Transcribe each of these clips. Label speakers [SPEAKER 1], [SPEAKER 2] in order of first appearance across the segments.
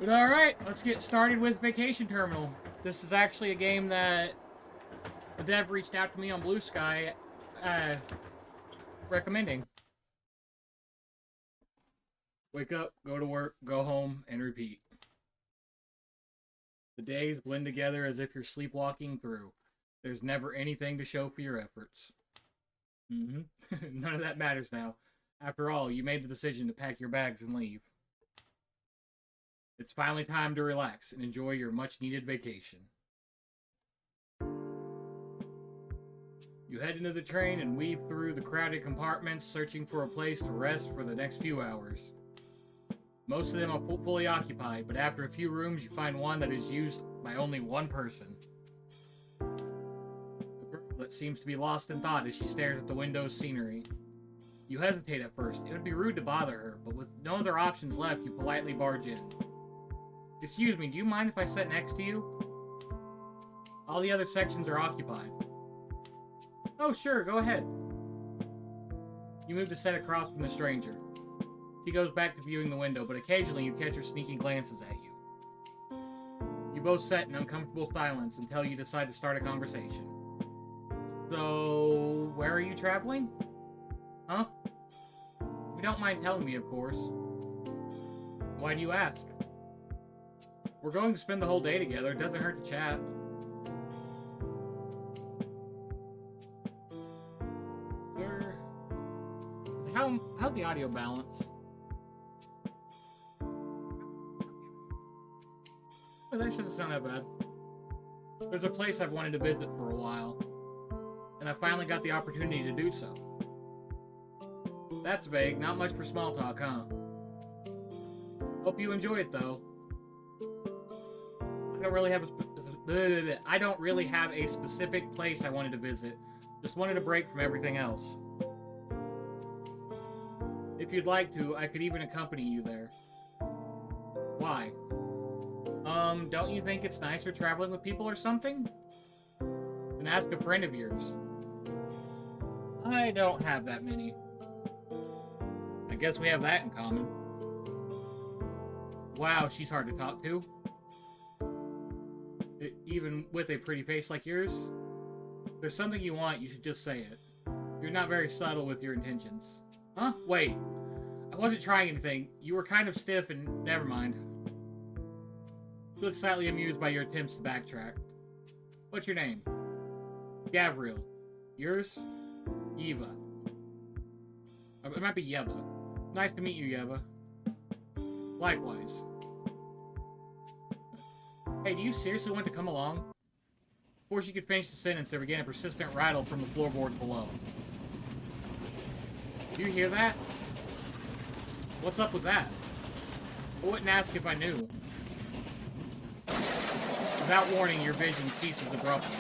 [SPEAKER 1] But alright, let's get started with Vacation Terminal. This is actually a game that the dev reached out to me on Blue Sky recommending. Wake up, go to work, go home, and repeat. The days blend together as if you're sleepwalking through. There's never anything to show for your efforts. None of that matters now. After all, you made the decision to pack your bags and leave. It's finally time to relax and enjoy your much-needed vacation. You head into the train and weave through the crowded compartments, searching for a place to rest for the next few hours. Most of them are fully occupied, but after a few rooms, you find one that is used by only one person. A girl that seems to be lost in thought as she stares at the window's scenery. You hesitate at first. It would be rude to bother her, but with no other options left, you politely barge in. Excuse me, do you mind if I sit next to you? All the other sections are occupied. Oh, sure, go ahead. You move to sit across from the stranger. She goes back to viewing the window, but occasionally you catch her sneaking glances at you. You both sit in uncomfortable silence until you decide to start a conversation. So, where are you traveling? Huh? If you don't mind telling me, of course. Why do you ask? We're going to spend the whole day together. It doesn't hurt to chat. Sir, how's the audio balance? Oh, that doesn't sound that bad. There's a place I've wanted to visit for a while, and I finally got the opportunity to do so. That's vague. Not much for small talk, huh? Hope you enjoy it, though. I don't really have a specific place I wanted to visit. Just wanted a break from everything else. If you'd like to, I could even accompany you there. Why? Don't you think it's nicer traveling with people or something? Then ask a friend of yours. I don't have that many. I guess we have that in common. Wow, she's hard to talk to. Even with a pretty face like yours? If there's something you want, you should just say it. You're not very subtle with your intentions. Huh? Wait. I wasn't trying anything. You were kind of stiff and... never mind. You look slightly amused by your attempts to backtrack. What's your name? Gabriel. Yours? Eva. It might be Yeva. Nice to meet you, Yeva. Likewise. Hey, do you seriously want to come along? Before she could finish the sentence, there began a persistent rattle from the floorboards below. Do you hear that? What's up with that? I wouldn't ask if I knew. Without warning, your vision ceases abruptly.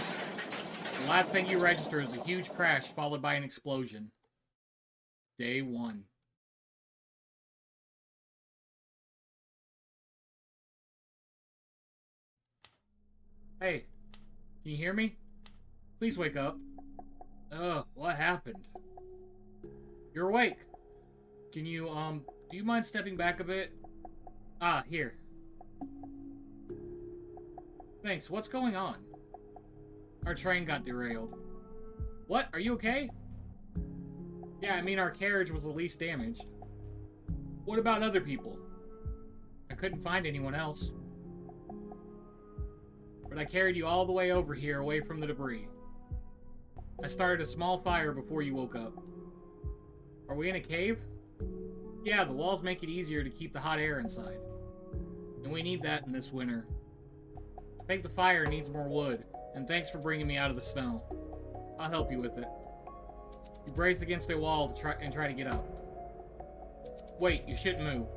[SPEAKER 1] The last thing you register is a huge crash followed by an explosion. Day 1. Hey, can you hear me? Please wake up. Ugh, what happened? You're awake. Can you, do you mind stepping back a bit? Ah, here. Thanks, what's going on? Our train got derailed. What? Are you okay? Yeah, I mean our carriage was the least damaged. What about other people? I couldn't find anyone else. But I carried you all the way over here, away from the debris. I started a small fire before you woke up. Are we in a cave? Yeah, the walls make it easier to keep the hot air inside. And we need that in this winter. I think the fire needs more wood, and thanks for bringing me out of the snow. I'll help you with it. You brace against a wall to try to get up. Wait, you shouldn't move.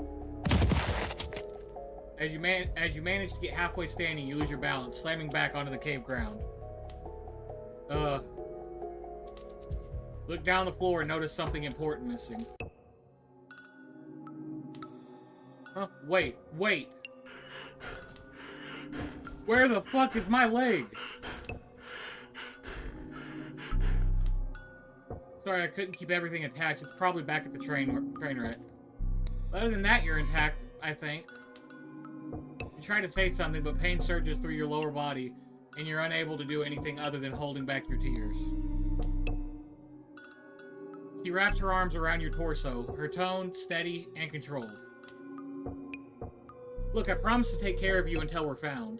[SPEAKER 1] As you manage to get halfway standing, you lose your balance, slamming back onto the cave ground. Look down the floor and notice something important missing. Huh? Wait. Where the fuck is my leg? Sorry, I couldn't keep everything attached. It's probably back at the train wreck. Other than that, you're intact, I think. You try to say something, but pain surges through your lower body, and you're unable to do anything other than holding back your tears. She wraps her arms around your torso, her tone steady and controlled. Look, I promise to take care of you until we're found.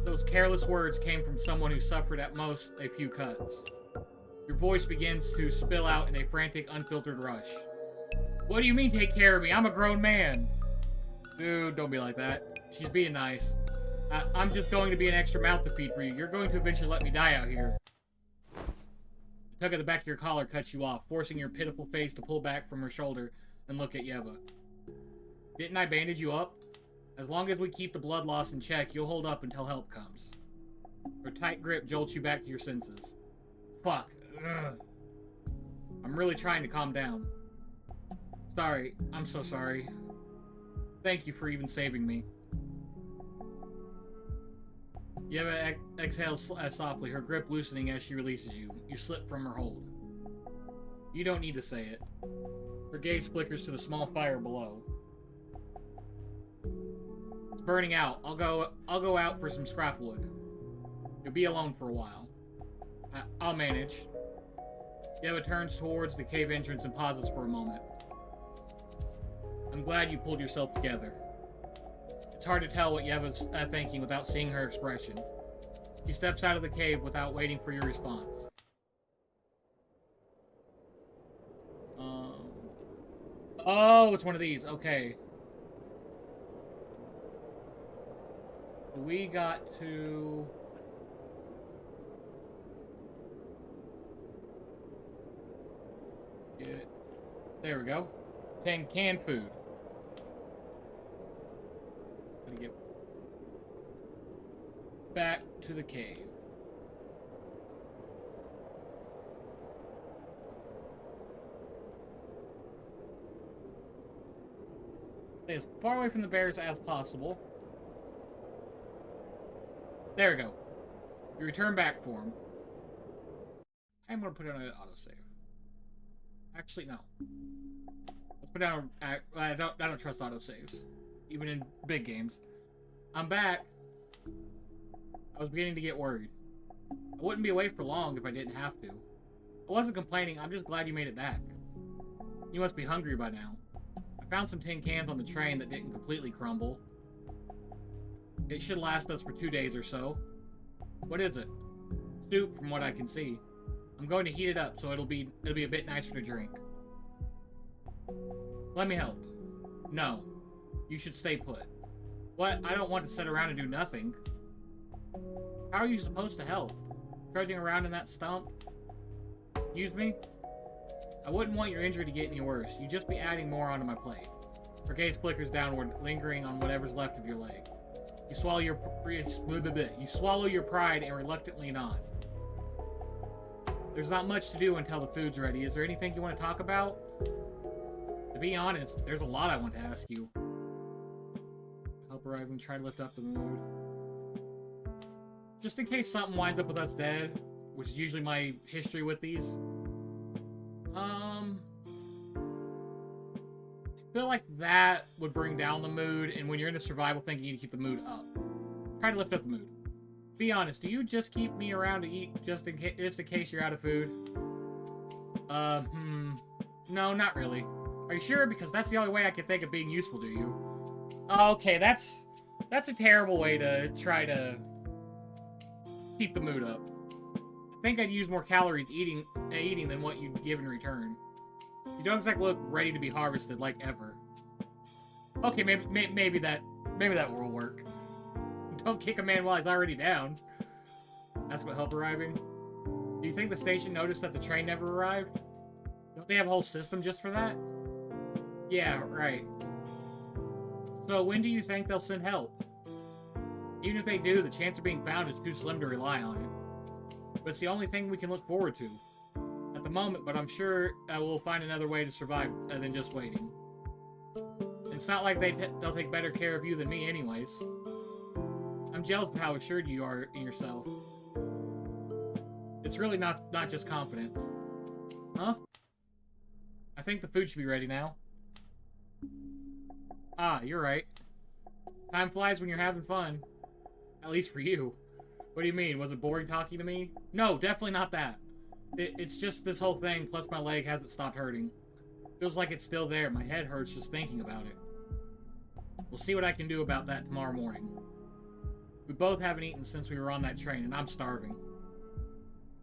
[SPEAKER 1] Those careless words came from someone who suffered at most a few cuts. Your voice begins to spill out in a frantic, unfiltered rush. What do you mean, take care of me? I'm a grown man. Dude, don't be like that. She's being nice. I'm just going to be an extra mouth to feed for you. You're going to eventually let me die out here. The tug at the back of your collar cuts you off, forcing your pitiful face to pull back from her shoulder and look at Yeva. Didn't I bandage you up? As long as we keep the blood loss in check, you'll hold up until help comes. Her tight grip jolts you back to your senses. Fuck. Ugh. I'm really trying to calm down. Sorry. I'm so sorry. Thank you for even saving me. Yeva exhales softly, her grip loosening as she releases you. You slip from her hold. You don't need to say it. Her gaze flickers to the small fire below. It's burning out. I'll go out for some scrap wood. You'll be alone for a while. I'll manage. Yeva turns towards the cave entrance and pauses for a moment. I'm glad you pulled yourself together. It's hard to tell what Yeva's thinking without seeing her expression. She steps out of the cave without waiting for your response. Oh, it's one of these. Okay. We got to... get... There we go. 10 canned food. Gonna get back to the cave. Stay as far away from the bears as possible. There we go. You return back for him. I'm gonna put it on an autosave. Actually, no. Let's put down I don't trust autosaves. Even in big games. I'm back. I was beginning to get worried. I wouldn't be away for long if I didn't have to. I wasn't complaining, I'm just glad you made it back. You must be hungry by now. I found some tin cans on the train that didn't completely crumble. It should last us for 2 days or so. What is it? Soup, from what I can see. I'm going to heat it up so it'll be a bit nicer to drink. Let me help. No. You should stay put. What? I don't want to sit around and do nothing. How are you supposed to help? Trudging around in that stump? Excuse me? I wouldn't want your injury to get any worse. You'd just be adding more onto my plate. Her gaze flickers downward, lingering on whatever's left of your leg. You swallow your pride and reluctantly nod. There's not much to do until the food's ready. Is there anything you want to talk about? To be honest, there's a lot I want to ask you. Help arriving, try to lift up the mood. Just in case something winds up with us dead, which is usually my history with these. I feel like that would bring down the mood, and when you're in a survival thing, you need to keep the mood up. Try to lift up the mood. Be honest, do you just keep me around to eat just in case you're out of food? No, not really. Are you sure? Because that's the only way I can think of being useful to you. Okay, that's a terrible way to try to keep the mood up. I think I'd use more calories eating than what you'd give in return. You don't exactly look ready to be harvested like ever. Okay, maybe that will work. Don't kick a man while he's already down. That's what help arriving. Do you think the station noticed that the train never arrived? Don't they have a whole system just for that? Yeah, right. So when do you think they'll send help? Even if they do, the chance of being found is too slim to rely on it. But it's the only thing we can look forward to. At the moment, but I'm sure we'll find another way to survive than just waiting. It's not like they'll take better care of you than me anyways. I'm jealous of how assured you are in yourself. It's really not just confidence. Huh? I think the food should be ready now. Ah, you're right. Time flies when you're having fun. At least for you. What do you mean? Was it boring talking to me? No, definitely not that. It's just this whole thing, plus my leg hasn't stopped hurting. Feels like it's still there. My head hurts just thinking about it. We'll see what I can do about that tomorrow morning. We both haven't eaten since we were on that train, and I'm starving.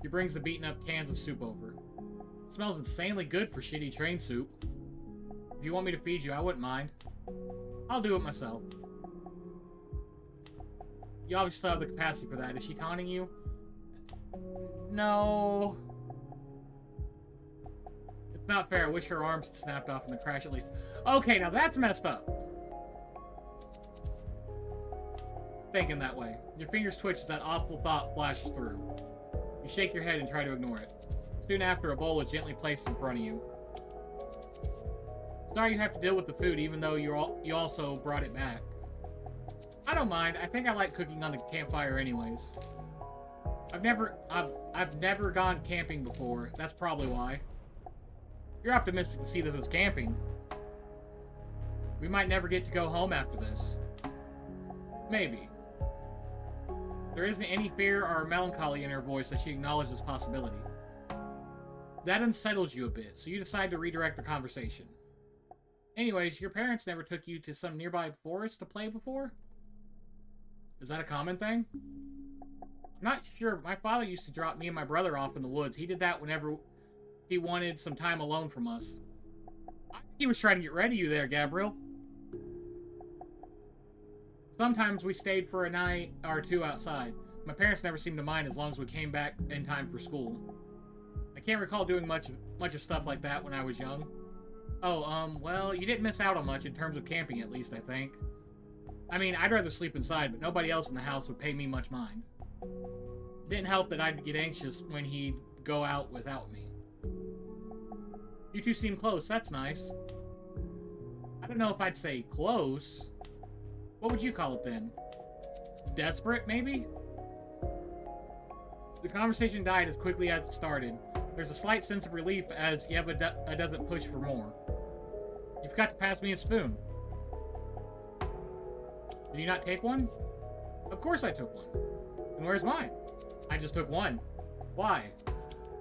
[SPEAKER 1] He brings the beaten up cans of soup over. It smells insanely good for shitty train soup. If you want me to feed you, I wouldn't mind. I'll do it myself. You obviously still have the capacity for that. Is she taunting you? No. It's not fair. I wish her arms had snapped off in the crash at least. Okay, now that's messed up. Thinking that way. Your fingers twitch as that awful thought flashes through. You shake your head and try to ignore it. Soon after, a bowl is gently placed in front of you. Sorry you have to deal with the food, even though you also brought it back. I don't mind. I think I like cooking on the campfire anyways. I've never gone camping before. That's probably why. You're optimistic to see this as camping. We might never get to go home after this. Maybe. There isn't any fear or melancholy in her voice as she acknowledges this possibility. That unsettles you a bit, so you decide to redirect the conversation. Anyways, your parents never took you to some nearby forest to play before? Is that a common thing? I'm not sure. My father used to drop me and my brother off in the woods. He did that whenever he wanted some time alone from us. I think he was trying to get rid of you there, Gabriel. Sometimes we stayed for a night or two outside. My parents never seemed to mind as long as we came back in time for school. I can't recall doing much of stuff like that when I was young. Oh, well, you didn't miss out on much in terms of camping, at least, I think. I mean, I'd rather sleep inside, but nobody else in the house would pay me much mind. It didn't help that I'd get anxious when he'd go out without me. You two seem close, that's nice. I don't know if I'd say close. What would you call it then? Desperate, maybe? The conversation died as quickly as it started. There's a slight sense of relief as Yeva doesn't push for more. You forgot to pass me a spoon. Did you not take one? Of course I took one. And where's mine? I just took one. Why?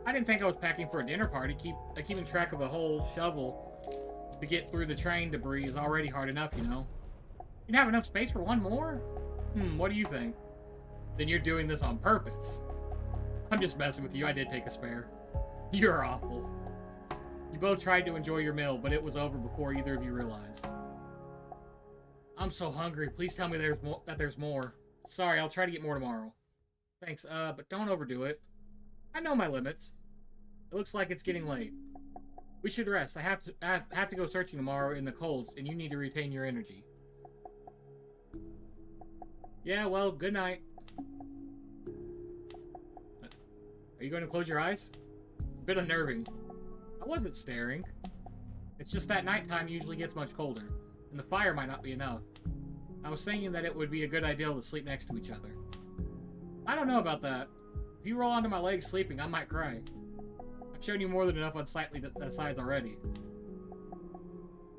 [SPEAKER 1] I didn't think I was packing for a dinner party. Keeping track of a whole shovel to get through the train debris is already hard enough, you know. You'd have enough space for one more? What do you think? Then you're doing this on purpose. I'm just messing with you. I did take a spare. You're awful. You both tried to enjoy your meal, but it was over before either of you realized. I'm so hungry. Please tell me there's more. Sorry, I'll try to get more tomorrow. Thanks, but don't overdo it. I know my limits. It looks like it's getting late. We should rest. I have to go searching tomorrow in the colds, and you need to retain your energy. Yeah, well, good night. Are you going to close your eyes? It's a bit unnerving. I wasn't staring. It's just that nighttime usually gets much colder, and the fire might not be enough. I was thinking that it would be a good idea to sleep next to each other. I don't know about that. If you roll onto my legs sleeping, I might cry. I've shown you more than enough unsightly sides already.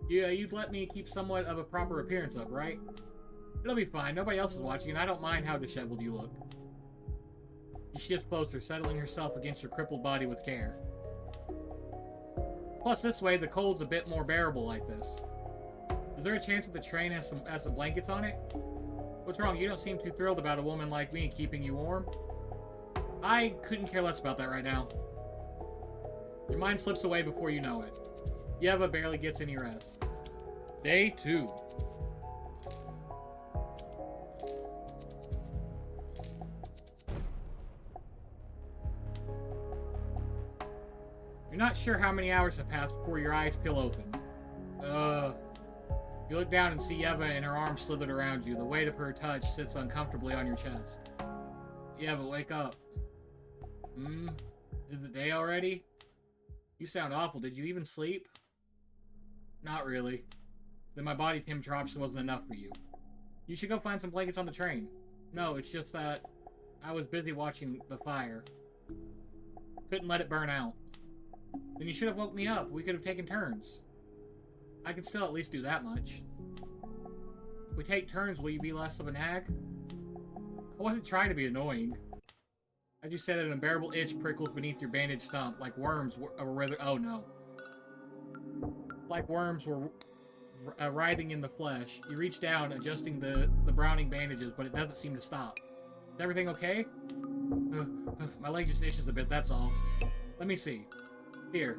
[SPEAKER 1] Yeah, you'd let me keep somewhat of a proper appearance up, right? It'll be fine. Nobody else is watching, and I don't mind how disheveled you look. She shifts closer, settling herself against your crippled body with care. Plus, this way, the cold's a bit more bearable like this. Is there a chance that the train has some blankets on it? What's wrong? You don't seem too thrilled about a woman like me keeping you warm? I couldn't care less about that right now. Your mind slips away before you know it. Yeva barely gets any rest. Day 2. You're not sure how many hours have passed before your eyes peel open. You look down and see Yeva and her arms slithered around you. The weight of her touch sits uncomfortably on your chest. Yeva, wake up. Is the day already? You sound awful. Did you even sleep? Not really. Then my body temperature option wasn't enough for you. You should go find some blankets on the train. No, it's just that I was busy watching the fire. Couldn't let it burn out. Then you should have woke me up. We could have taken turns. I can still at least do that much. we take turns, will you be less of a nag? I wasn't trying to be annoying. I just said that an unbearable itch prickles beneath your bandaged stump, like worms were oh no. Like worms were writhing in the flesh. You reach down, adjusting the browning bandages, but it doesn't seem to stop. Is everything okay? My leg just itches a bit, that's all. Let me see. Here.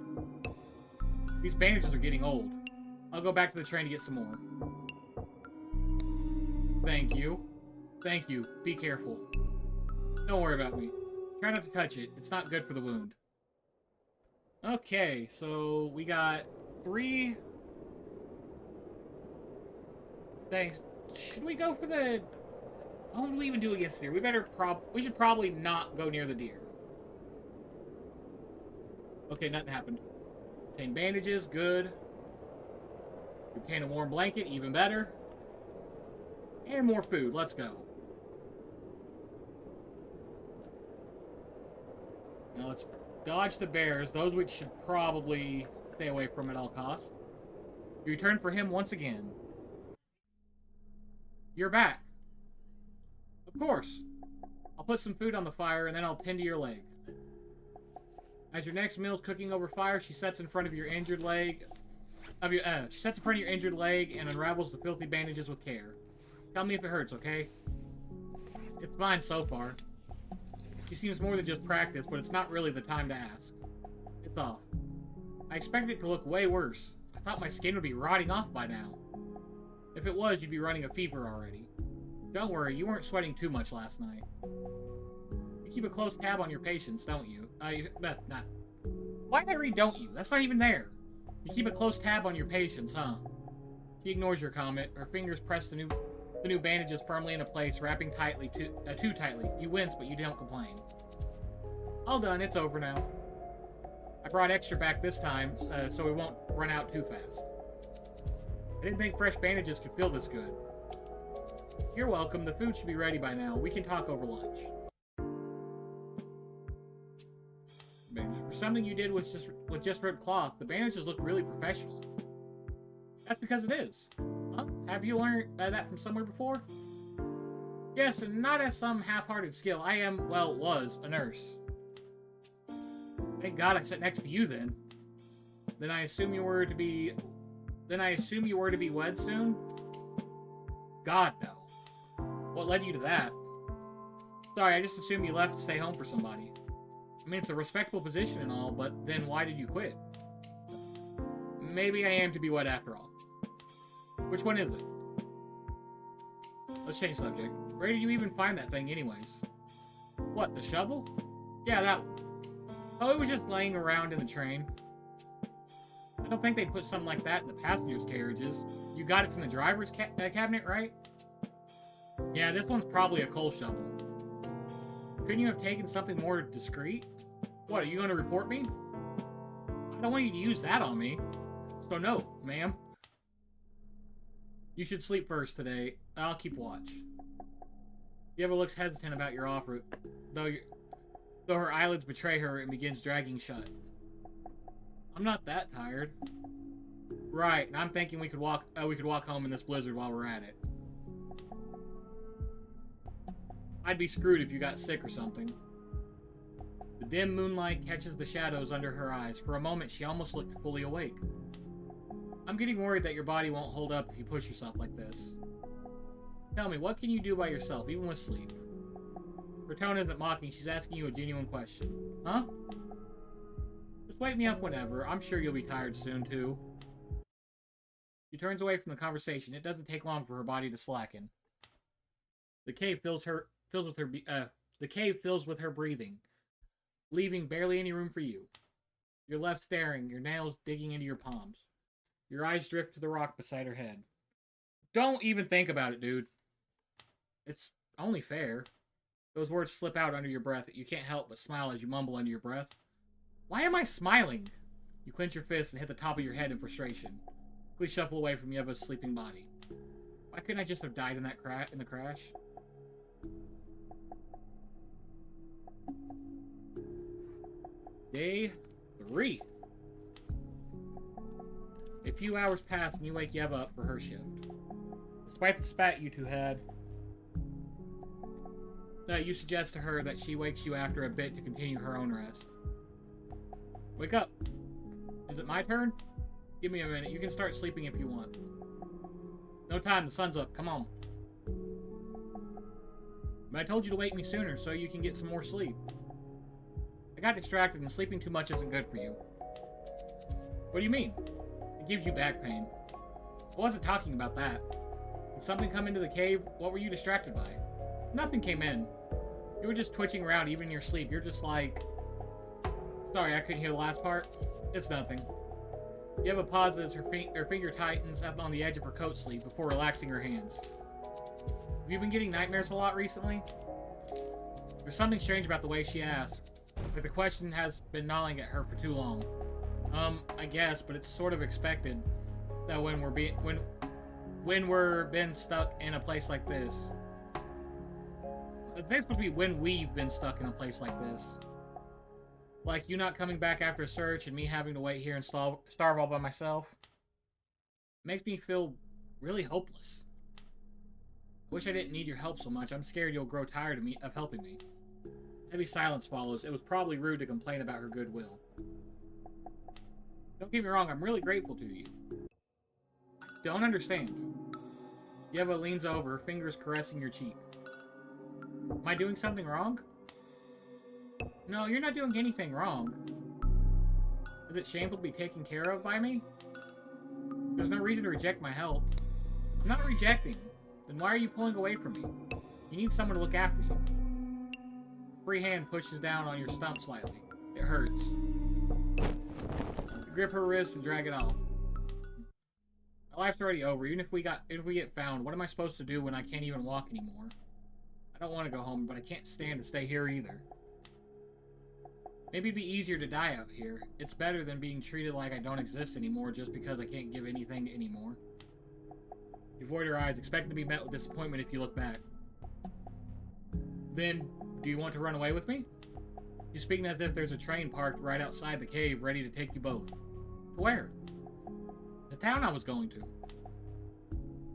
[SPEAKER 1] These bandages are getting old. I'll go back to the train to get some more. Thank you. Thank you. Be careful. Don't worry about me. Try not to touch it. It's not good for the wound. Okay, so we got 3... Thanks. Should we go for the... What would we even do against deer? We should probably not go near the deer. Okay, nothing happened. Obtain bandages, good. Obtain a warm blanket, even better. And more food, let's go. Now let's dodge the bears, those which should probably stay away from at all costs. You return for him once again. You're back. Of course. I'll put some food on the fire and then I'll tend to your leg. As your next meal's cooking over fire, she sets in front of your injured leg. She sets in front of your injured leg and unravels the filthy bandages with care. Tell me if it hurts, okay? It's fine so far. She seems more than just practice, but it's not really the time to ask. It's off. I expected it to look way worse. I thought my skin would be rotting off by now. If it was, you'd be running a fever already. Don't worry, you weren't sweating too much last night. You keep a close tab on your patients, don't you? Why did I read don't you? That's not even there. You keep a close tab on your patients, huh? She ignores your comment. Her fingers press the new bandages firmly into place, wrapping tightly, too tightly. You wince, but you don't complain. All done, it's over now. I brought extra back this time, so we won't run out too fast. I didn't think fresh bandages could feel this good. You're welcome, the food should be ready by now. We can talk over lunch. For something you did with just ripped cloth, the bandages look really professional. That's because it is. Huh? Have you learned that from somewhere before? Yes, and not as some half-hearted skill. I am, well, was, a nurse. Thank God I sat next to you then. Then I assume you were to be wed soon? God, no. What led you to that? Sorry, I just assumed you left to stay home for somebody. I mean, it's a respectable position and all, but then why did you quit? Maybe I am to be wed after all. Which one is it? Let's change subject. Where did you even find that thing anyways? What, the shovel? Yeah, that one. Oh, it was just laying around in the train. I don't think they put something like that in the passengers' carriages. You got it from the driver's cabinet, right? Yeah, this one's probably a coal shovel. Couldn't you have taken something more discreet? What, are you going to report me? I don't want you to use that on me. So no, ma'am. You should sleep first today. I'll keep watch. Yeva looks hesitant about your offer, though her eyelids betray her and begins dragging shut. I'm not that tired. Right, and I'm thinking we could walk home in this blizzard while we're at it. I'd be screwed if you got sick or something. The dim moonlight catches the shadows under her eyes. For a moment, she almost looked fully awake. I'm getting worried that your body won't hold up if you push yourself like this. Tell me, what can you do by yourself, even with sleep? Her tone isn't mocking, she's asking you a genuine question. Huh? Just wake me up whenever. I'm sure you'll be tired soon, too. She turns away from the conversation. It doesn't take long for her body to slacken. The cave fills with her breathing, leaving barely any room for you. You're left staring, your nails digging into your palms. Your eyes drift to the rock beside her head. Don't even think about it, dude. It's only fair. Those words slip out under your breath. You can't help but smile as you mumble under your breath. Why am I smiling? You clench your fists and hit the top of your head in frustration. Quickly shuffle away from Yeva's sleeping body. Why couldn't I just have died in the crash? Day 3. A few hours pass and you wake Yeva up for her shift. The Despite the spat you two had, you suggest to her that she wakes you after a bit to continue her own rest. Wake up! Is it my turn? Give me a minute. You can start sleeping if you want. No time. The sun's up. Come on. But I told you to wake me sooner so you can get some more sleep. I got distracted and sleeping too much isn't good for you. What do you mean? It gives you back pain. I wasn't talking about that. Did something come into the cave? What were you distracted by? Nothing came in. You were just twitching around even in your sleep. You're just like... Sorry, I couldn't hear the last part. It's nothing. You have a pause as her finger tightens up on the edge of her coat sleeve before relaxing her hands. Have you been getting nightmares a lot recently? There's something strange about the way she asks. Like the question has been gnawing at her for too long. I guess, but it's sort of expected that when we're been stuck in a place like this. It's supposed to be when we've been stuck in a place like this. Like you not coming back after a search and me having to wait here and starve all by myself. It makes me feel really hopeless. I wish I didn't need your help so much. I'm scared you'll grow tired of helping me. Heavy silence follows. It was probably rude to complain about her goodwill. Don't get me wrong, I'm really grateful to you. Don't understand. Yeva leans over, fingers caressing your cheek. Am I doing something wrong? No, you're not doing anything wrong. Is it shameful to be taken care of by me? There's no reason to reject my help. I'm not rejecting. Then why are you pulling away from me? You need someone to look after you. Free hand pushes down on your stump slightly. It hurts. You grip her wrist and drag it off. My life's already over. Even if we get found, what am I supposed to do when I can't even walk anymore? I don't want to go home, but I can't stand to stay here either. Maybe it'd be easier to die out here. It's better than being treated like I don't exist anymore just because I can't give anything anymore. You avoid her eyes, expecting to be met with disappointment if you look back. Then, do you want to run away with me? She's speaking as if there's a train parked right outside the cave ready to take you both. Where? The town I was going to.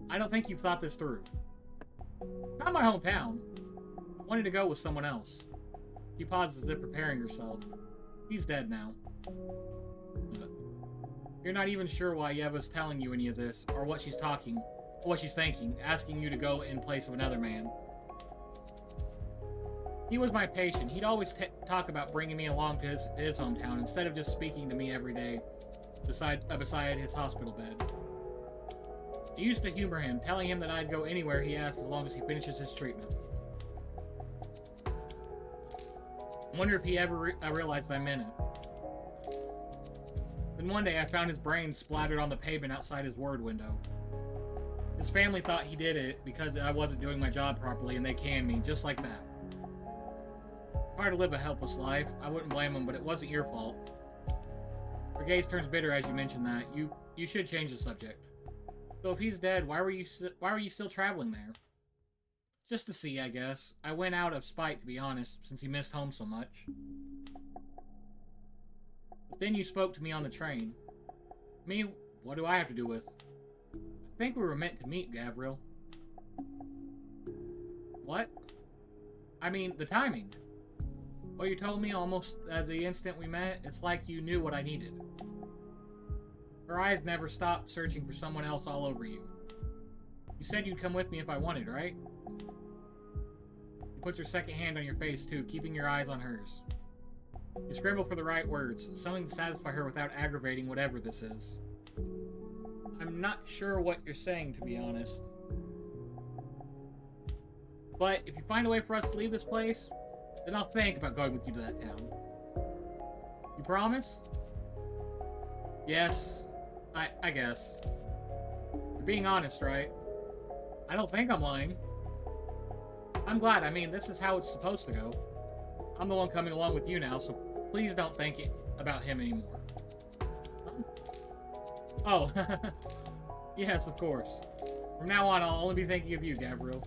[SPEAKER 1] I don't think you've thought this through. It's not my hometown. I wanted to go with someone else. She pauses as if preparing herself. He's dead now. You're not even sure why Yeva's telling you any of this, or what she's thinking, asking you to go in place of another man. He was my patient. He'd always talk about bringing me along to his hometown, instead of just speaking to me every day beside his hospital bed. I used to humor him, telling him that I'd go anywhere he asked as long as he finishes his treatment. I wonder if he ever realized I meant it. Then one day I found his brains splattered on the pavement outside his ward window. His family thought he did it because I wasn't doing my job properly and they canned me, just like that. It's hard to live a helpless life. I wouldn't blame him, but it wasn't your fault. Her gaze turns bitter as you mention that. You should change the subject. So if he's dead, why were you still traveling there? Just to see, I guess. I went out of spite, to be honest, since he missed home so much. But then you spoke to me on the train. Me, what do I have to do with? I think we were meant to meet, Gabriel. What? I mean, the timing. Well, you told me almost the instant we met, it's like you knew what I needed. Her eyes never stopped searching for someone else all over you. You said you'd come with me if I wanted, right? She puts her second hand on your face, too, keeping your eyes on hers. You scramble for the right words, something to satisfy her without aggravating whatever this is. I'm not sure what you're saying, to be honest. But if you find a way for us to leave this place, then I'll think about going with you to that town. You promise? Yes. I guess. You're being honest, right? I don't think I'm lying. I'm glad. I mean, this is how it's supposed to go. I'm the one coming along with you now, so please don't think about him anymore. Oh. Yes, of course. From now on, I'll only be thinking of you, Gabriel.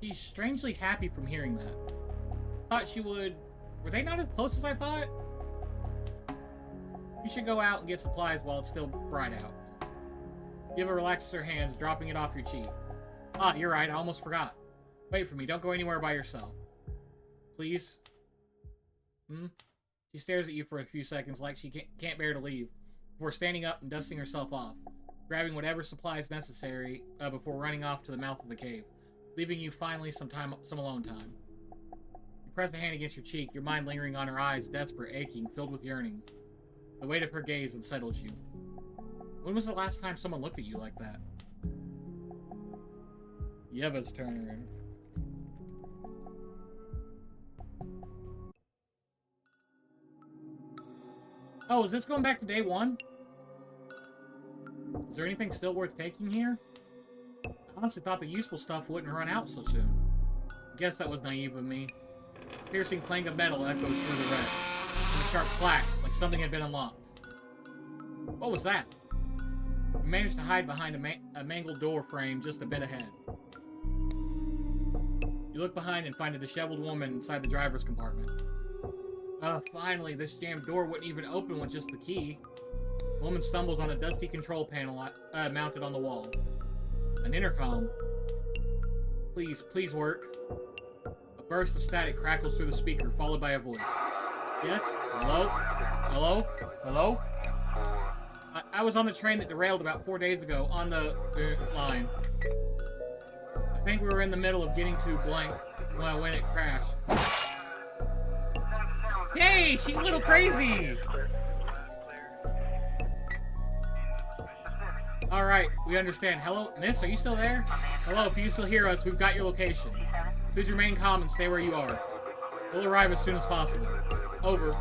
[SPEAKER 1] She's strangely happy from hearing that. Thought she would... Were they not as close as I thought? You should go out and get supplies while it's still bright out. Eva relaxes her hands, dropping it off your cheek. Ah, you're right, I almost forgot. Wait for me, don't go anywhere by yourself. Please? She stares at you for a few seconds like she can't bear to leave, before standing up and dusting herself off, grabbing whatever supplies necessary before running off to the mouth of the cave, leaving you finally some alone time. You press a hand against your cheek, your mind lingering on her eyes, desperate, aching, filled with yearning. The weight of her gaze unsettles you. When was the last time someone looked at you like that? Yeva's turn. Oh, is this going back to day 1? Is there anything still worth taking here? I honestly thought the useful stuff wouldn't run out so soon. Guess that was naive of me. Piercing clang of metal echoes through the wreck, and a sharp clack, like something had been unlocked. What was that? You managed to hide behind a mangled door frame just a bit ahead. You look behind and find a disheveled woman inside the driver's compartment. Finally, this jammed door wouldn't even open with just the key. The woman stumbles on a dusty control panel mounted on the wall. An intercom. Please work. A burst of static crackles through the speaker, followed by a voice. Yes? Hello? Hello? Hello? I was on the train that derailed about 4 days ago on the line. I think we were in the middle of getting to blank when it crashed. Hey, she's a little crazy! Alright, we understand. Hello, miss, are you still there? Hello, if you still hear us, we've got your location. Please remain calm and stay where you are. We'll arrive as soon as possible. Over.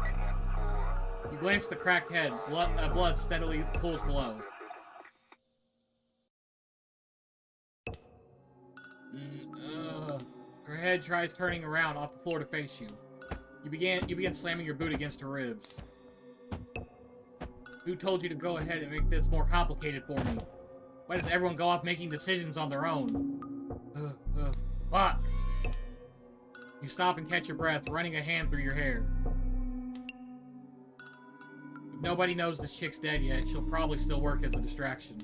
[SPEAKER 1] You glance at the cracked head. Blood steadily pools below. Her head tries turning around off the floor to face you. You begin slamming your boot against her ribs. Who told you to go ahead and make this more complicated for me? Why does everyone go off making decisions on their own? Fuck! You stop and catch your breath, running a hand through your hair. If nobody knows this chick's dead yet, she'll probably still work as a distraction.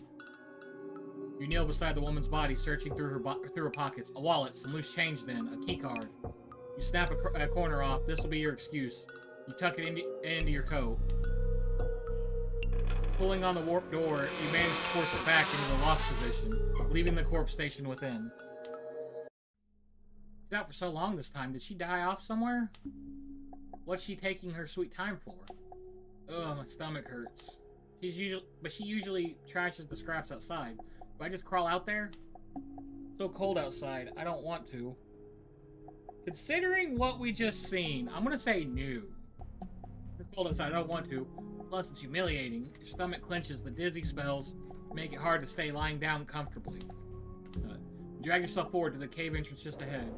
[SPEAKER 1] You kneel beside the woman's body, searching through her pockets. A wallet, some loose change then, a key card. You snap a corner off. This will be your excuse. You tuck it into your coat. Pulling on the warped door, you manage to force it back into the lock position, leaving the corpse station within. She's out for so long this time. Did she die off somewhere? What's she taking her sweet time for? Ugh, my stomach hurts. She usually trashes the scraps outside. Do I just crawl out there? It's so cold outside. I don't want to. Considering what we just seen, I'm gonna say no. It's cold outside. I don't want to. Plus, it's humiliating. Your stomach clenches. The dizzy spells make it hard to stay lying down comfortably. You drag yourself forward to the cave entrance just ahead.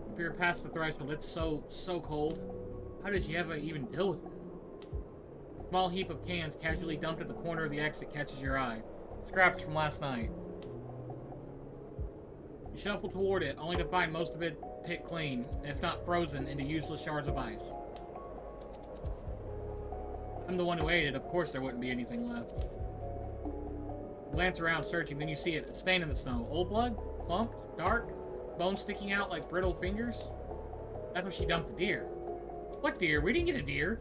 [SPEAKER 1] You peer past the threshold. It's so cold. How did you ever even deal with this? A small heap of cans casually dumped at the corner of the exit catches your eye. Scraps from last night. You shuffle toward it, only to find most of it picked clean, if not frozen into useless shards of ice. I'm the one who ate it, of course there wouldn't be anything left. You glance around searching, then you see it, a stain in the snow. Old blood? Clumped? Dark? Bones sticking out like brittle fingers? That's what she dumped the deer. What deer? We didn't get a deer.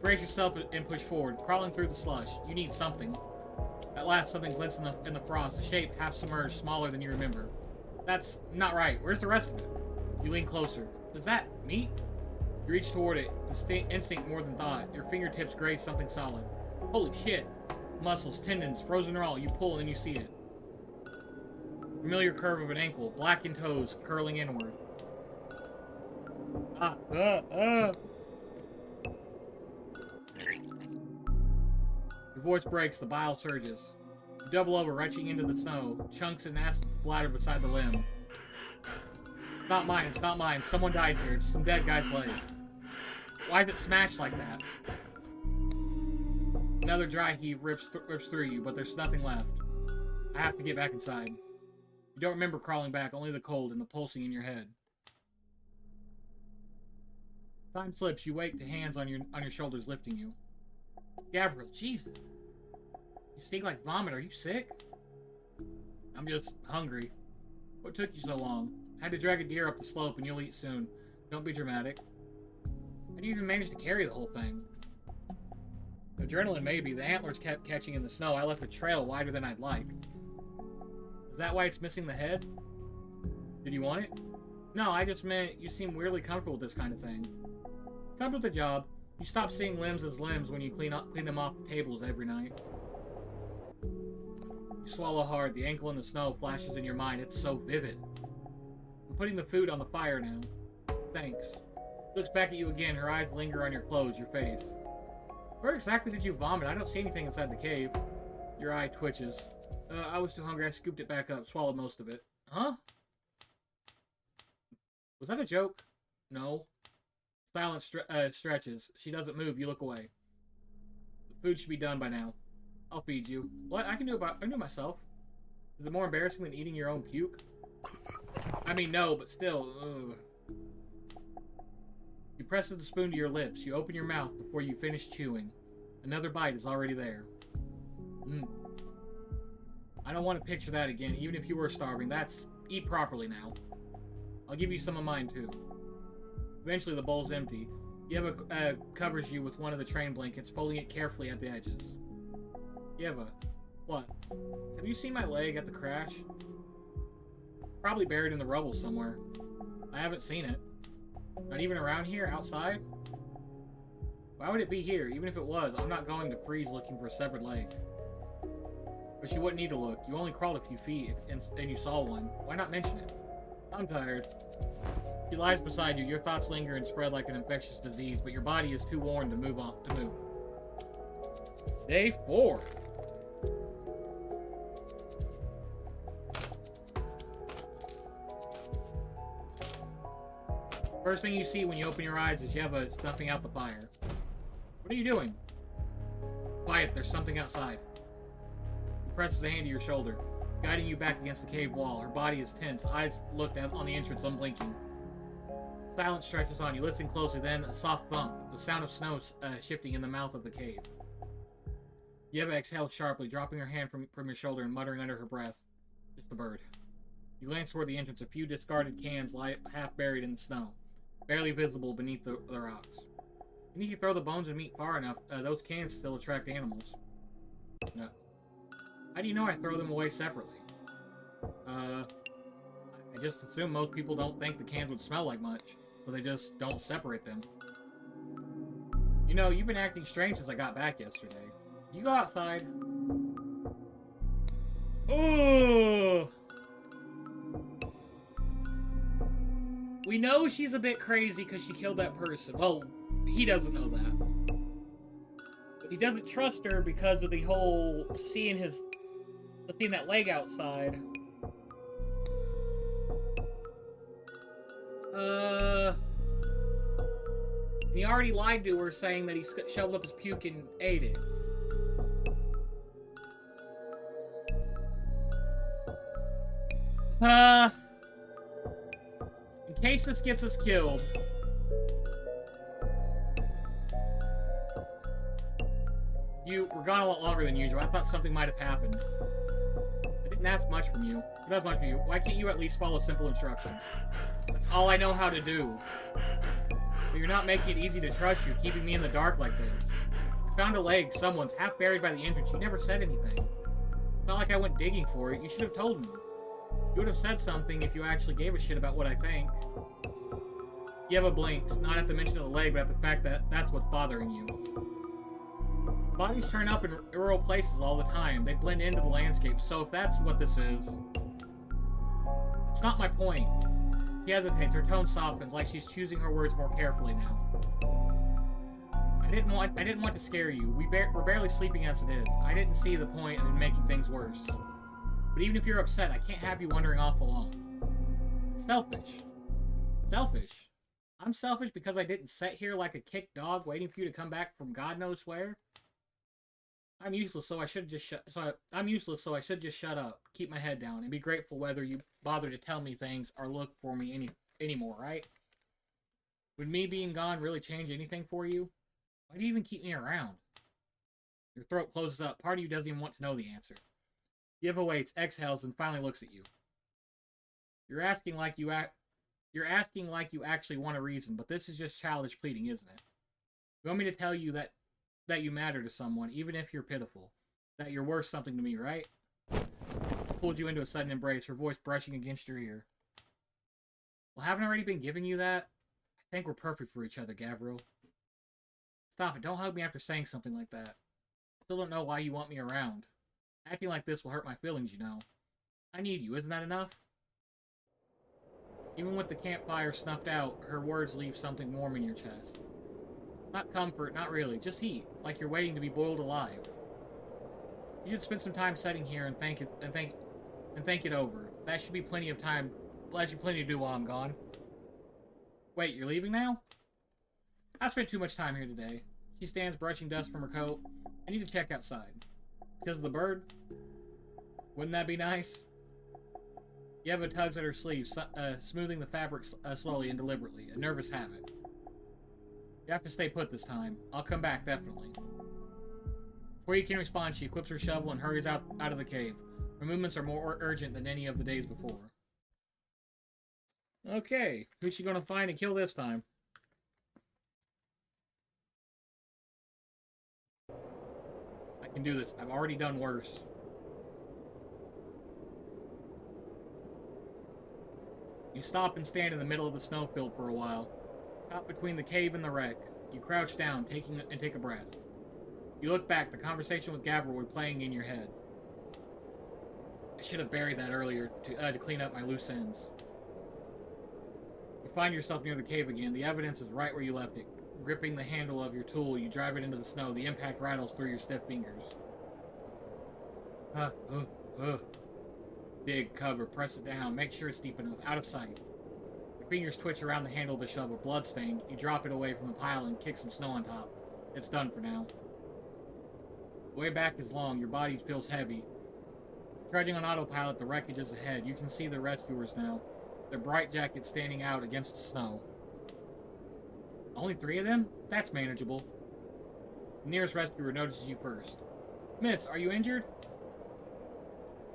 [SPEAKER 1] Brace yourself and push forward, crawling through the slush. You need something. At last, something glints in the frost, a shape half submerged, smaller than you remember. That's not right. Where's the rest of it? You lean closer. Is that meat? You reach toward it, instinct more than thought. Your fingertips graze something solid. Holy shit. Muscles, tendons, frozen raw. You pull and you see it. Familiar curve of an ankle, blackened toes curling inward. Your voice breaks, the bile surges. You double over, retching into the snow. Chunks and acid splatter beside the limb. It's not mine, it's not mine. Someone died here. It's some dead guy's leg. Why is it smashed like that? Another dry heave rips through you, but there's nothing left. I have to get back inside. You don't remember crawling back, only the cold and the pulsing in your head. Time slips, you wake to hands on your shoulders lifting you. Gabriel, Jesus. You stink like vomit. Are you sick? I'm just hungry. What took you so long? I had to drag a deer up the slope and you'll eat soon. Don't be dramatic. How do you even manage to carry the whole thing? Adrenaline, maybe. The antlers kept catching in the snow. I left a trail wider than I'd like. Is that why it's missing the head? Did you want it? No, I just meant you seem weirdly comfortable with this kind of thing. Come with the job. You stop seeing limbs as limbs when you clean them off the tables every night. You swallow hard. The ankle in the snow flashes in your mind. It's so vivid. I'm putting the food on the fire now. Thanks. Looks back at you again. Her eyes linger on your clothes, your face. Where exactly did you vomit? I don't see anything inside the cave. Your eye twitches. I was too hungry. I scooped it back up, swallowed most of it. Huh? Was that a joke? No. Silence stretches. She doesn't move. You look away. The food should be done by now. I'll feed you. What? I can do it myself. Is it more embarrassing than eating your own puke? I mean, no, but still. Ugh. You press the spoon to your lips. You open your mouth before you finish chewing. Another bite is already there. I don't want to picture that again, even if you were starving. Eat properly now. I'll give you some of mine, too. Eventually, the bowl's empty. Yeva covers you with one of the train blankets, folding it carefully at the edges. Yeva, what? Have you seen my leg at the crash? Probably buried in the rubble somewhere. I haven't seen it. Not even around here, outside? Why would it be here? Even if it was, I'm not going to freeze looking for a severed leg. But you wouldn't need to look. You only crawled a few feet, and you saw one. Why not mention it? I'm tired. She lies beside you. Your thoughts linger and spread like an infectious disease, but your body is too worn to move. Day 4. First thing you see when you open your eyes is Yeva snuffing out the fire. What are you doing? Quiet, there's something outside. He presses a hand to your shoulder, guiding you back against the cave wall. Her body is tense, eyes looked out on the entrance, unblinking. Silence stretches on you. Listen closely, then a soft thump, the sound of snow shifting in the mouth of the cave. Yeva exhaled sharply, dropping her hand from your shoulder and muttering under her breath. It's the bird. You glance toward the entrance. A few discarded cans lie half buried in the snow, barely visible beneath the rocks. Even if you throw the bones and meat far enough, those cans still attract animals. No. How do you know I throw them away separately? I just assume most people don't think the cans would smell like much, so they just don't separate them. You know, you've been acting strange since I got back yesterday. You go outside. Oh! We know she's a bit crazy because she killed that person. Well, he doesn't know that. But he doesn't trust her because of the whole seeing that leg outside. He already lied to her saying that he shoveled up his puke and ate it. In case this gets us killed. You were gone a lot longer than usual. I thought something might have happened. I didn't ask much from you. Not much from you. Why can't you at least follow simple instructions? That's all I know how to do. But you're not making it easy to trust you, keeping me in the dark like this. I found a leg, someone's, half buried by the entrance. You never said anything. It's not like I went digging for it. You should have told me. You would have said something if you actually gave a shit about what I think. Yeva blinks, not at the mention of the leg, but at the fact that that's what's bothering you. Bodies turn up in rural places all the time. They blend into the landscape, so if that's what this is... It's not my point. She hesitates, her tone softens, like she's choosing her words more carefully now. I didn't want to scare you. We're barely sleeping as it is. I didn't see the point in making things worse. But even if you're upset, I can't have you wandering off alone. It's selfish. Selfish? I'm selfish because I didn't sit here like a kicked dog waiting for you to come back from God knows where? I'm useless, so I should just shut up, keep my head down, and be grateful whether you bother to tell me things or look for me anymore, right? Would me being gone really change anything for you? Why do you even keep me around? Your throat closes up. Part of you doesn't even want to know the answer. Yiva waits, exhales, and finally looks at you. You're asking like you actually want a reason, but this is just childish pleading, isn't it? You want me to tell you that you matter to someone, even if you're pitiful. That you're worth something to me, right? Pulled you into a sudden embrace, her voice brushing against your ear. Well, haven't I already been giving you that? I think we're perfect for each other, Gavril. Stop it, don't hug me after saying something like that. Still don't know why you want me around. Acting like this will hurt my feelings, you know. I need you, isn't that enough? Even with the campfire snuffed out, her words leave something warm in your chest. Not comfort, not really, just heat, like you're waiting to be boiled alive. You should spend some time sitting here and think it over. That should be plenty of time. That should plenty to do while I'm gone. Wait, you're leaving now? I spent too much time here today. She stands brushing dust from her coat. I need to check outside. Because of the bird? Wouldn't that be nice? Yeva tugs at her sleeve, smoothing the fabric slowly and deliberately, a nervous habit. You have to stay put this time. I'll come back, definitely. Before you can respond, she equips her shovel and hurries out of the cave. Her movements are more urgent than any of the days before. Okay, who's she gonna find and kill this time? I can do this. I've already done worse. You stop and stand in the middle of the snowfield for a while. Caught between the cave and the wreck. You crouch down, take a breath. You look back, the conversation with Gavril playing in your head. I should have buried that earlier to clean up my loose ends. You find yourself near the cave again. The evidence is right where you left it. Gripping the handle of your tool, you drive it into the snow. The impact rattles through your stiff fingers. Dig, cover, press it down. Make sure it's deep enough. Out of sight. Your fingers twitch around the handle of the shovel. Bloodstained. You drop it away from the pile and kick some snow on top. It's done for now. The way back is long. Your body feels heavy. Trudging on autopilot, the wreckage is ahead. You can see the rescuers now. Their bright jackets standing out against the snow. Only 3 of them? That's manageable. The nearest rescuer notices you first. Miss, are you injured?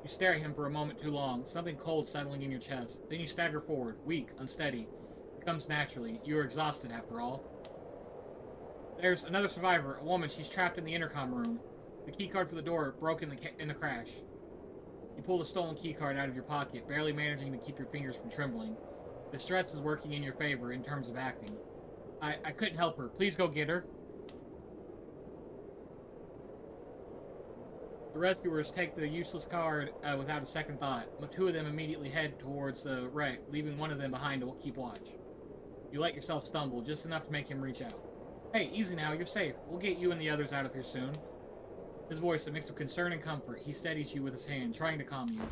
[SPEAKER 1] You stare at him for a moment too long, something cold settling in your chest. Then you stagger forward, weak, unsteady. It comes naturally. You are exhausted, after all. There's another survivor, a woman. She's trapped in the intercom room. The keycard for the door broke in the crash. You pull the stolen keycard out of your pocket, barely managing to keep your fingers from trembling. The stress is working in your favor in terms of acting. I couldn't help her. Please go get her. The rescuers take the useless card without a second thought, but 2 of them immediately head towards the wreck, leaving 1 of them behind to keep watch. You let yourself stumble, just enough to make him reach out. Hey, easy now, you're safe. We'll get you and the others out of here soon. His voice, a mix of concern and comfort. He steadies you with his hand, trying to calm you.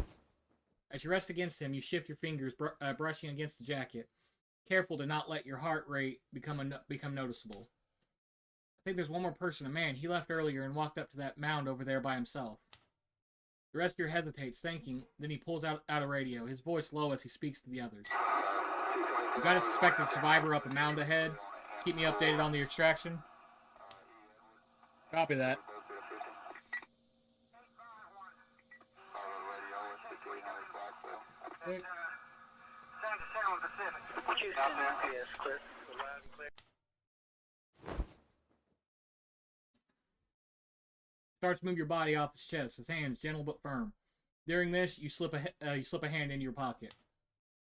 [SPEAKER 1] As you rest against him, you shift your fingers, brushing against the jacket, careful to not let your heart rate become noticeable. I think there's one more person, a man. He left earlier and walked up to that mound over there by himself. The rescuer hesitates, thinking, then he pulls out a radio, his voice low as he speaks to the others. You got a suspected survivor up a mound ahead. Keep me updated on the extraction. Copy that. Wait. Starts to move your body off his chest, his hands gentle but firm. During this, you slip a hand into your pocket.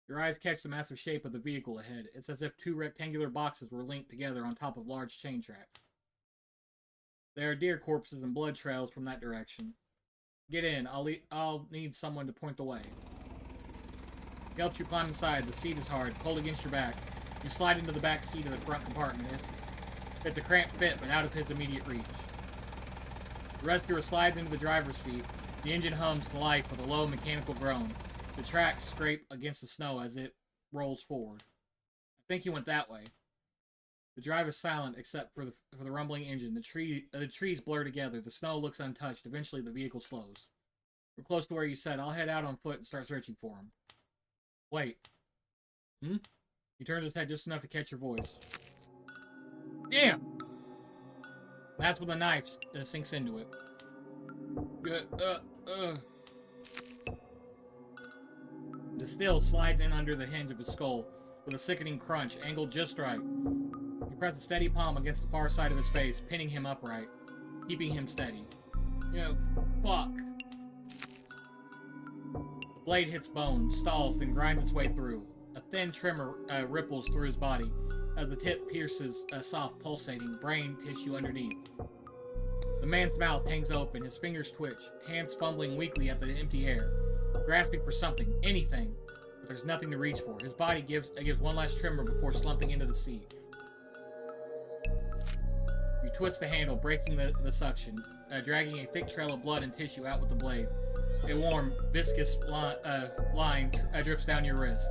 [SPEAKER 1] Your eyes catch the massive shape of the vehicle ahead. It's as if 2 rectangular boxes were linked together on top of large chain tracks. There are deer corpses and blood trails from that direction. Get in. I'll need someone to point the way. He helps you climb inside. The seat is hard, cold against your back. You slide into the back seat of the front compartment. It's a cramped fit, but out of his immediate reach. The rescuer slides into the driver's seat. The engine hums to life with a low mechanical groan. The tracks scrape against the snow as it rolls forward. I think he went that way. The drive is silent except for the rumbling engine. The trees blur together. The snow looks untouched. Eventually, the vehicle slows. We're close to where you said. I'll head out on foot and start searching for him. Wait. He turns his head just enough to catch your voice. Damn! That's when the knife sinks into it. The steel slides in under the hinge of his skull with a sickening crunch, angled just right. You press a steady palm against the far side of his face, pinning him upright, keeping him steady. Fuck. The blade hits bone, stalls, then grinds its way through. A thin tremor ripples through his body as the tip pierces a soft, pulsating brain tissue underneath. The man's mouth hangs open, his fingers twitch, hands fumbling weakly at the empty air, grasping for something, anything, but there's nothing to reach for. His body gives one last tremor before slumping into the seat. You twist the handle, breaking the suction, dragging a thick trail of blood and tissue out with the blade. A warm, viscous line drips down your wrist.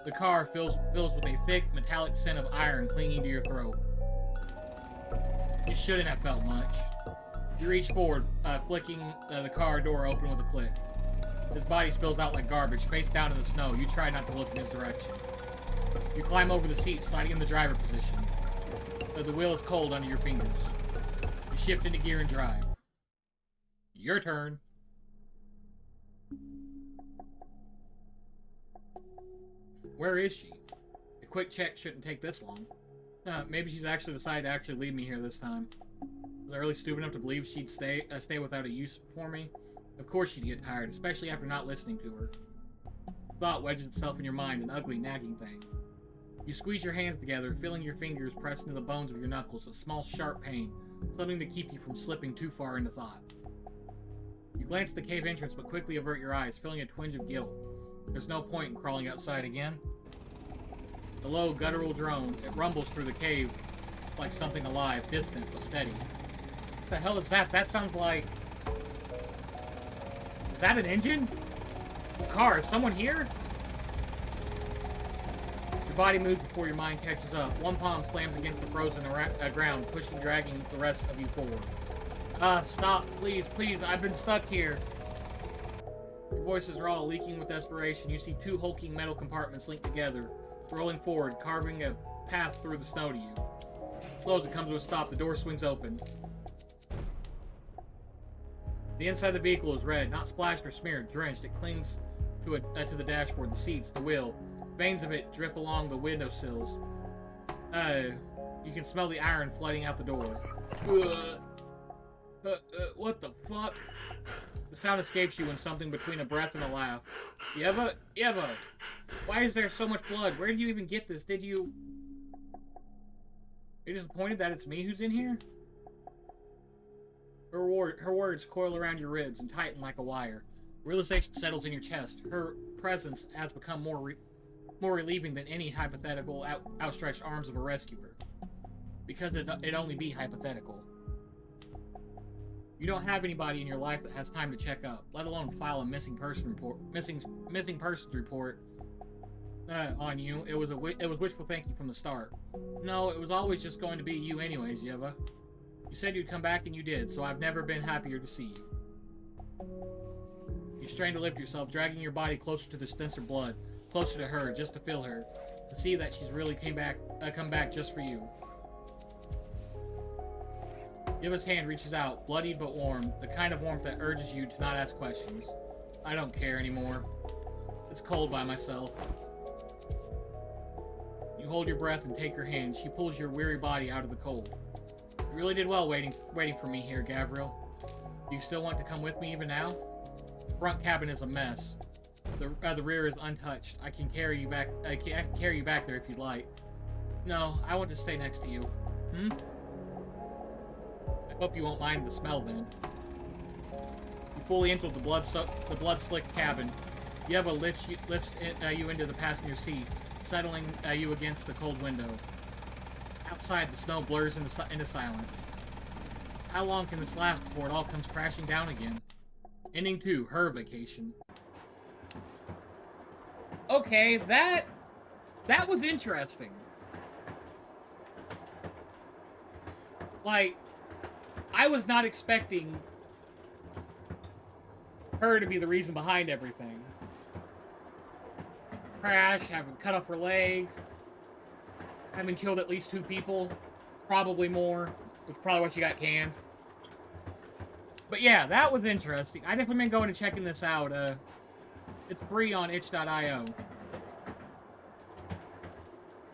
[SPEAKER 1] The car fills with a thick, metallic scent of iron clinging to your throat. You shouldn't have felt much. You reach forward, flicking the car door open with a click. His body spills out like garbage, face down in the snow. You try not to look in his direction. You climb over the seat, sliding in the driver position. The wheel is cold under your fingers. You shift into gear and drive. Your turn. Where is she? A quick check shouldn't take this long. Maybe she's actually decided to actually leave me here this time. Was I really stupid enough to believe she'd stay without a use for me? Of course she'd get tired, especially after not listening to her. Thought wedges itself in your mind, an ugly, nagging thing. You squeeze your hands together, feeling your fingers pressed into the bones of your knuckles, a small, sharp pain, something to keep you from slipping too far into thought. You glance at the cave entrance, but quickly avert your eyes, feeling a twinge of guilt. There's no point in crawling outside again. A low, guttural drone, it rumbles through the cave like something alive, distant, but steady. What the hell is that? That sounds like... Is that an engine? A car, is someone here? Your body moves before your mind catches up. One palm slams against the frozen ground, pushing, dragging the rest of you forward. Stop, please, please, I've been stuck here. Your voices are all leaking with desperation. You see two hulking metal compartments linked together, rolling forward, carving a path through the snow to you. Slow as it comes to a stop, the door swings open. The inside of the vehicle is red, not splashed or smeared, drenched. It clings to the dashboard, the seats, the wheel. Veins of it drip along the windowsills. You can smell the iron flooding out the door. What the fuck? The sound escapes you when something between a breath and a laugh. Yeva? Why is there so much blood? Where did you even get this? Did you... You're disappointed that it's me who's in here? Her words coil around your ribs and tighten like a wire. Realization settles in your chest. Her presence has become more relieving than any hypothetical outstretched arms of a rescuer. Because it'd only be hypothetical. You don't have anybody in your life that has time to check up, let alone file a missing persons report on you. It was wishful thinking from the start. No, it was always just going to be you anyways, Yeva. You said you'd come back and you did, so I've never been happier to see you. You strain to lift yourself, dragging your body closer to the stencer blood, closer to her, just to feel her, to see that she's really come back just for you. Yeva's hand reaches out, bloodied but warm, the kind of warmth that urges you to not ask questions. I don't care anymore. It's cold by myself. You hold your breath and take her hand. She pulls your weary body out of the cold. You really did well waiting for me here, Gabriel. Do you still want to come with me even now? The front cabin is a mess. The rear is untouched. I can carry you back. I can carry you back there if you'd like. No, I want to stay next to you. I hope you won't mind the smell then. You fully enter the blood-slicked cabin. Yeva lifts you into the passenger seat, settling you against the cold window. Outside, the snow blurs into silence. How long can this last before it all comes crashing down again? Ending 2, her vacation. Okay, that was interesting. Like, I was not expecting her to be the reason behind everything. Crash, having cut off her leg, having killed at least 2 people. probably more, which is probably what you got canned. But yeah, that was interesting. I definitely been going and checking this out. It's free on itch.io.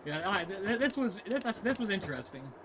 [SPEAKER 1] Yeah, this was interesting.